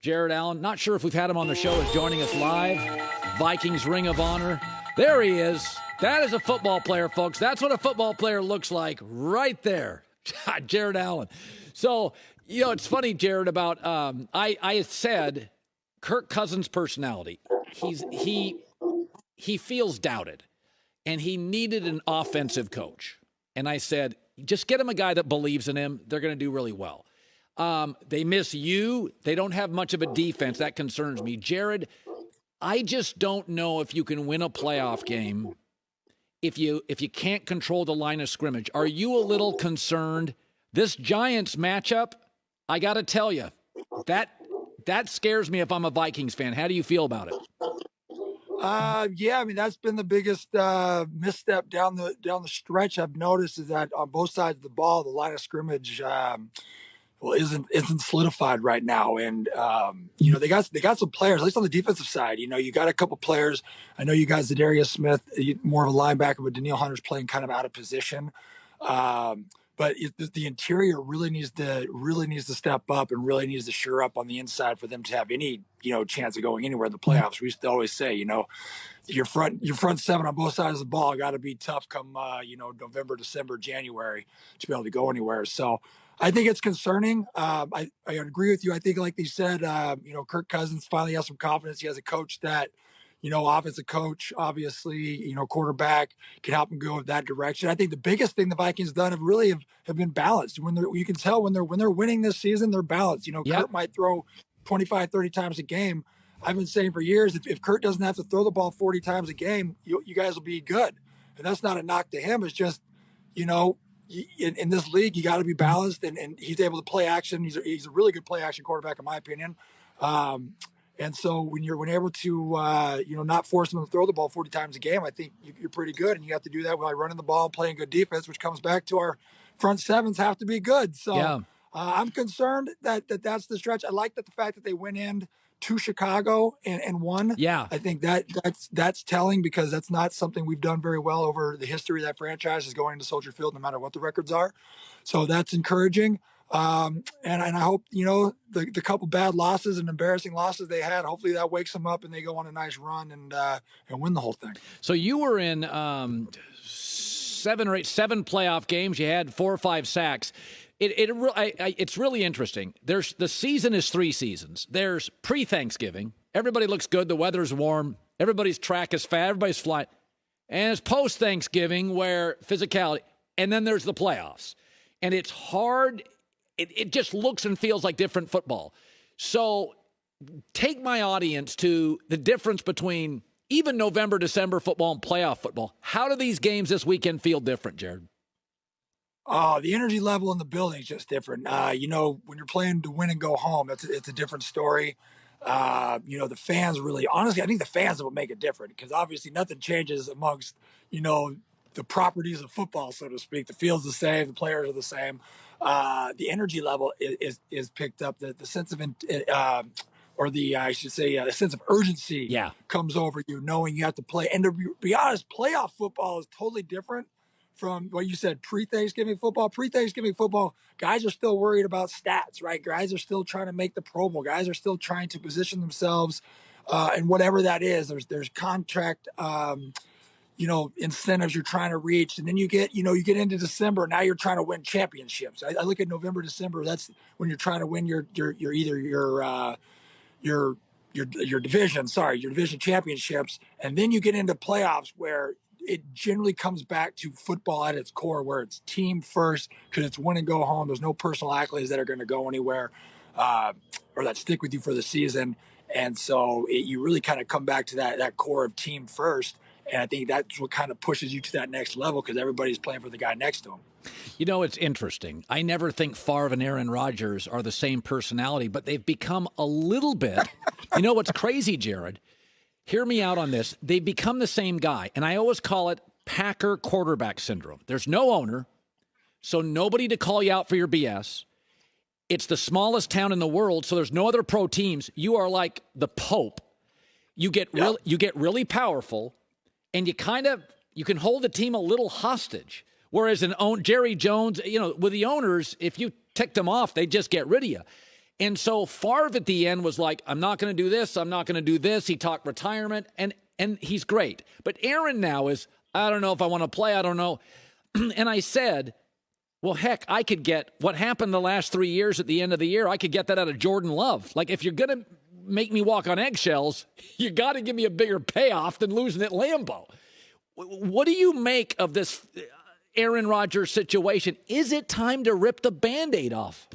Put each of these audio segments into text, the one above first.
Jared Allen. Not sure if we've had him on the show, is joining us live. Vikings Ring of Honor. There he is. That is a football player, folks. That's what a football player looks like right there. Jared Allen. So, it's funny, Jared, about I said Kirk Cousins' personality. He feels doubted, and he needed an offensive coach. And I said, just get him a guy that believes in him. They're going to do really well. They miss you. They don't have much of a defense. That concerns me. Jared, I just don't know if you can win a playoff game if you can't control the line of scrimmage. Are you a little concerned? This Giants matchup, I got to tell you, that scares me if I'm a Vikings fan. How do you feel about it? Yeah, I mean, that's been the biggest misstep down the stretch I've noticed, is that on both sides of the ball, the line of scrimmage isn't solidified right now. And they got some players, at least on the defensive side. You got a couple players. I know you guys, Darius Smith, more of a linebacker, but Daniil Hunter's playing kind of out of position. But the interior really needs to step up and really needs to shore up on the inside for them to have any chance of going anywhere in the playoffs. We used to always say, your front seven on both sides of the ball got to be tough come November, December, January to be able to go anywhere. So I think it's concerning. I agree with you. I think, like they said, Kirk Cousins finally has some confidence. He has a coach that, offensive coach, obviously, quarterback, can help him go that direction. I think the biggest thing the Vikings done have been balanced. You can tell when they're winning this season, they're balanced. Yep. Kurt might throw 25, 30 times a game. I've been saying for years, if Kurt doesn't have to throw the ball 40 times a game, you guys will be good. And that's not a knock to him. It's just, in this league, you got to be balanced, and he's able to play action. He's a really good play action quarterback, in my opinion. And so when you're able to, not force them to throw the ball 40 times a game, I think you're pretty good. And you have to do that by running the ball, playing good defense, which comes back to our front sevens have to be good. So yeah. I'm concerned that's the stretch. I like the fact that they went in to Chicago and won. Yeah. I think that's telling, because that's not something we've done very well over the history of that franchise, is going into Soldier Field no matter what the records are. So that's encouraging. And I hope, the couple bad losses and embarrassing losses they had, hopefully that wakes them up and they go on a nice run and win the whole thing. So you were in 7 playoff games. You had 4 or 5 sacks. It's really interesting. The season is 3 seasons. There's pre-Thanksgiving. Everybody looks good. The weather's warm. Everybody's track is fat. Everybody's flying. And it's post-Thanksgiving where physicality. And then there's the playoffs. And it's hard. It just looks and feels like different football. So take my audience to the difference between even November, December football and playoff football. How do these games this weekend feel different, Jared? Oh, the energy level in the building is just different. When you're playing to win and go home, it's a different story. The fans really, honestly, I think the fans will make it different, because obviously nothing changes amongst, the properties of football, so to speak. The field's the same, the players are the same. The energy level is picked up. The sense of, the sense of urgency comes over you, knowing you have to play. And to be honest, playoff football is totally different from what you said, pre-Thanksgiving football. Pre-Thanksgiving football, guys are still worried about stats, right? Guys are still trying to make the Pro Bowl. Guys are still trying to position themselves, and whatever that is. There's contract, incentives you're trying to reach, and then you get into December. Now you're trying to win championships. I look at November, December. That's when you're trying to win your division championships, and then you get into playoffs where it generally comes back to football at its core, where it's team first, because it's win and go home. There's no personal accolades that are going to go anywhere or that stick with you for the season. And so you really kind of come back to that core of team first. And I think that's what kind of pushes you to that next level, because everybody's playing for the guy next to him. It's interesting. I never think Favre and Aaron Rodgers are the same personality, but they've become a little bit. What's crazy, Jared? Hear me out on this. They become the same guy. And I always call it Packer quarterback syndrome. There's no owner, so nobody to call you out for your BS. It's the smallest town in the world, so there's no other pro teams. You are like the Pope. You get really powerful, and you can hold the team a little hostage. Whereas Jerry Jones, with the owners, if you ticked them off, they just get rid of you. And so Favre at the end was like, I'm not going to do this. I'm not going to do this. He talked retirement, and he's great. But Aaron now is, I don't know if I want to play. I don't know. And I said, well, heck, I could get what happened the last 3 years at the end of the year. I could get that out of Jordan Love. Like, if you're going to make me walk on eggshells, you got to give me a bigger payoff than losing at Lambeau. What do you make of this Aaron Rodgers situation? Is it time to rip the Band-Aid off?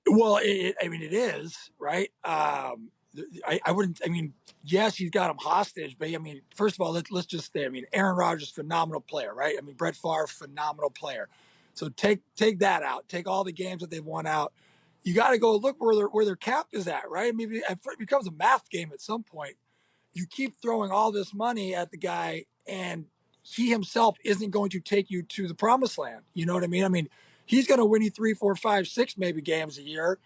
Well, it is, right? I wouldn't, yes, he's got him hostage, but first of all, let's just say, Aaron Rodgers, phenomenal player, right? Brett Favre, phenomenal player. So take that out. Take all the games that they've won out. You got to go look where their cap is at, right? It becomes a math game at some point. You keep throwing all this money at the guy, and he himself isn't going to take you to the promised land. You know what I mean? He's going to win you 3, 4, 5, 6 maybe games a year.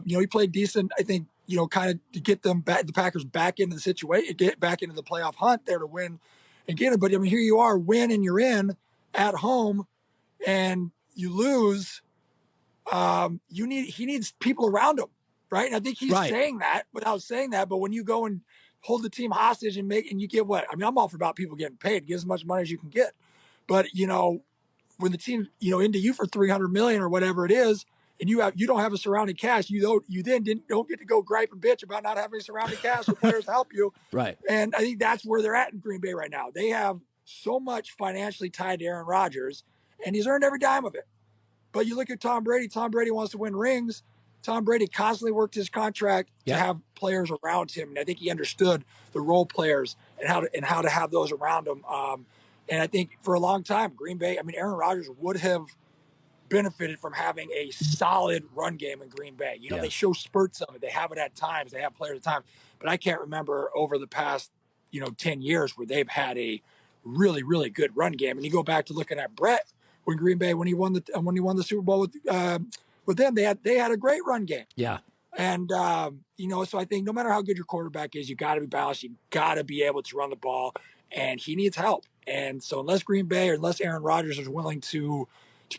He played decent, I think, kind of to get them back, the Packers back into the situation, get back into the playoff hunt there to win and get it. But here you are, win and you're in at home, and you lose. He needs people around him, right? And I think he's saying that without saying that. But when you go and hold the team hostage and you get what? I'm all for about people getting paid, get as much money as you can get. But when the team into you for $300 million or whatever it is, and you don't have a surrounding cast, you then don't get to go gripe and bitch about not having a surrounding cast or players to help you. Right. And I think that's where they're at in Green Bay right now. They have so much financially tied to Aaron Rodgers, and he's earned every dime of it. But you look at Tom Brady. Tom Brady wants to win rings. Tom Brady constantly worked his contract to have players around him, and I think he understood the role players and how to have those around him. And I think for a long time, Green Bay, Aaron Rodgers would have benefited from having a solid run game in Green Bay. They show spurts of it. They have it at times. They have players at times. But I can't remember over the past, 10 years where they've had a really, really good run game. And you go back to looking at Brett when Green Bay, when he won the Super Bowl with them, they had a great run game. Yeah. And, so I think no matter how good your quarterback is, you got to be balanced. You got to be able to run the ball, and he needs help. And so unless Green Bay or unless Aaron Rodgers is willing to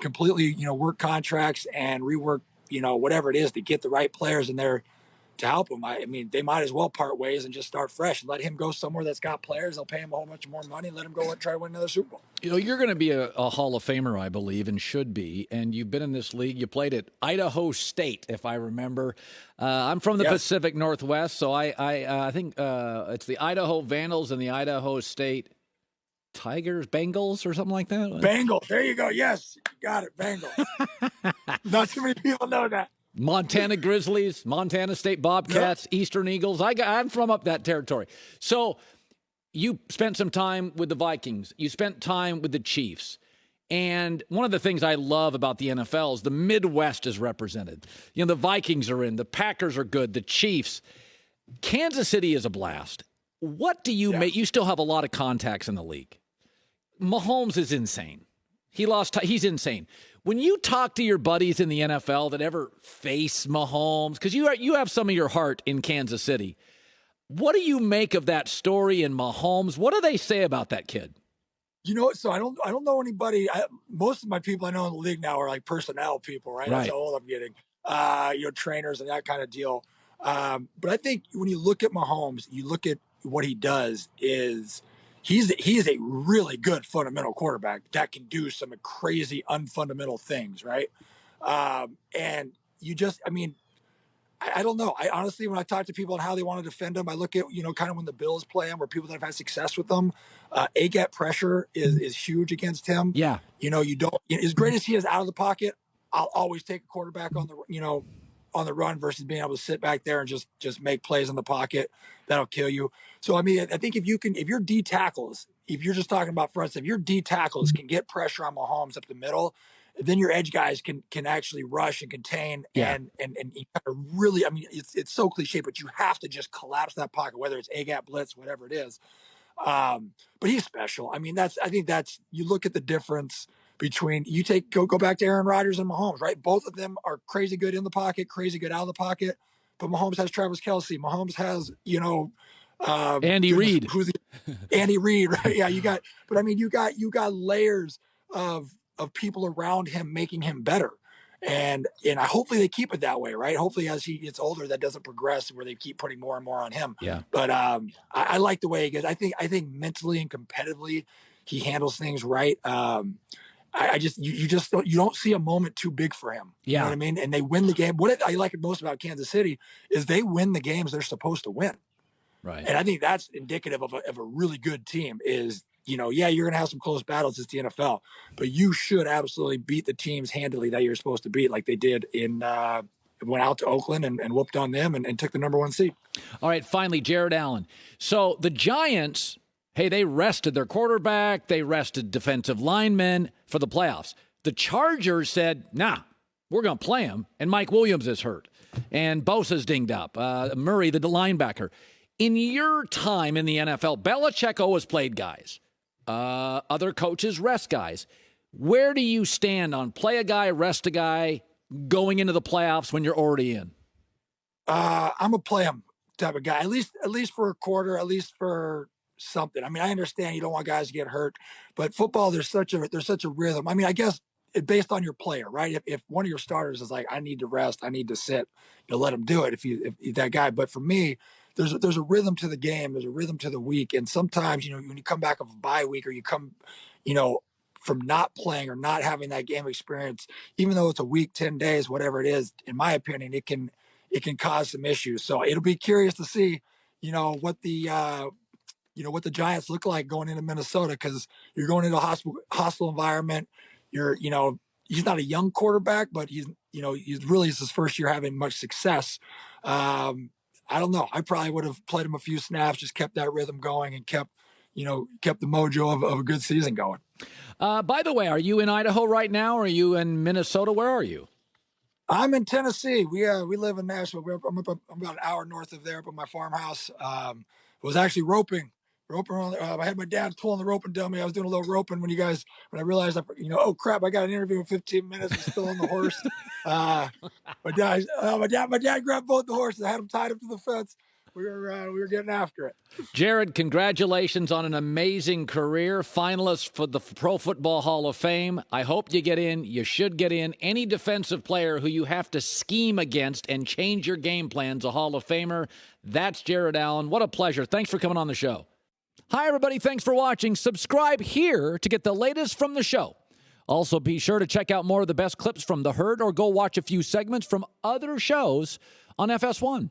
completely, work contracts and rework, whatever it is to get the right players in there to help him, they might as well part ways and just start fresh and let him go somewhere that's got players. They'll pay him a whole bunch more money and let him go and try to win another Super Bowl. You're going to be a Hall of Famer, I believe, and should be. And you've been in this league. You played at Idaho State, if I remember. I'm from the Pacific Northwest, so I think it's the Idaho Vandals and the Idaho State Tigers, Bengals, or something like that. Bengals. There you go. Yes, you got it. Bengals. Not too many people know that. Montana Grizzlies, Montana State Bobcats, Eastern Eagles. I'm from up that territory. So you spent some time with the Vikings. You spent time with the Chiefs. And one of the things I love about the NFL is the Midwest is represented. The Vikings are in, the Packers are good, the Chiefs. Kansas City is a blast. What do you make? You still have a lot of contacts in the league. Mahomes is insane. He's insane. When you talk to your buddies in the NFL that ever face Mahomes, because you have some of your heart in Kansas City, what do you make of that story in Mahomes? What do they say about that kid? So I don't know anybody. Most of my people I know in the league now are like personnel people, right? That's how old I'm getting. Trainers and that kind of deal. But I think when you look at Mahomes, you look at what he does is he is a really good fundamental quarterback that can do some crazy unfundamental things, right? And you just, I don't know. I honestly, when I talk to people on how they want to defend him, I look at, kind of when the Bills play him or people that have had success with them, A-gap pressure is huge against him. Yeah. You don't, as great as he is out of the pocket, I'll always take a quarterback on the run versus being able to sit back there and just make plays in the pocket. That'll kill you. So, I think if your D tackles, if you're just talking about fronts, if your D tackles can get pressure on Mahomes up the middle, then your edge guys can actually rush and contain and you kind of really, it's so cliche, but you have to just collapse that pocket, whether it's A-gap blitz, whatever it is. But he's special. I think that's, you look at the difference between go back to Aaron Rodgers and Mahomes, right? Both of them are crazy good in the pocket, crazy good out of the pocket, but Mahomes has Travis Kelce. Mahomes has, Andy Reid. Andy Reid, right? Yeah, you got layers of people around him making him better. And hopefully they keep it that way, right? Hopefully as he gets older, that doesn't progress where they keep putting more and more on him. Yeah. But I like the way he goes. I think mentally and competitively, he handles things right. I just you don't see a moment too big for him. You know what I mean? And they win the game. What I like most about Kansas City is they win the games they're supposed to win. Right. And I think that's indicative of a really good team is, yeah, you're going to have some close battles. It's the NFL, but you should absolutely beat the teams handily that you're supposed to beat, like they did went out to Oakland and whooped on them and took the number 1 seed. All right, finally, Jared Allen. So the Giants, hey, they rested their quarterback. They rested defensive linemen for the playoffs. The Chargers said, nah, we're going to play him. And Mike Williams is hurt. And Bosa's dinged up. Murray, the linebacker. In your time in the NFL, Belichick always played guys. Other coaches rest guys. Where do you stand on play a guy, rest a guy, going into the playoffs when you're already in? I'm a play him type of guy, at least for a quarter, at least for something. I mean, I understand you don't want guys to get hurt, but football, there's such a rhythm. I mean, I guess based on your player, right? If one of your starters is like, I need to rest, I need to sit, let him do it if that guy. But for me, there's a rhythm to the game. There's a rhythm to the week. And sometimes, when you come back of a bye week or you come, from not playing or not having that game experience, even though it's a week, 10 days, whatever it is, in my opinion, it can cause some issues. So it'll be curious to see, what the Giants look like going into Minnesota, because you're going into a hostile environment. He's not a young quarterback, but he's really his first year having much success. I don't know. I probably would have played him a few snaps, just kept that rhythm going and kept the mojo of a good season going. By the way, are you in Idaho right now? Or are you in Minnesota? Where are you? I'm in Tennessee. We live in Nashville. I'm about an hour north of there, up at my farmhouse. Was actually roping. I had my dad pulling the roping dummy. I was doing a little roping when I realized, oh crap, I got an interview in 15 minutes. I'm still on the horse. My dad grabbed both the horses. I had them tied up to the fence. We were getting after it. Jared, congratulations on an amazing career. Finalist for the Pro Football Hall of Fame. I hope you get in. You should get in. Any defensive player who you have to scheme against and change your game plan's a Hall of Famer. That's Jared Allen. What a pleasure. Thanks for coming on the show. Hi, everybody. Thanks for watching. Subscribe here to get the latest from the show. Also, be sure to check out more of the best clips from The Herd or go watch a few segments from other shows on FS1.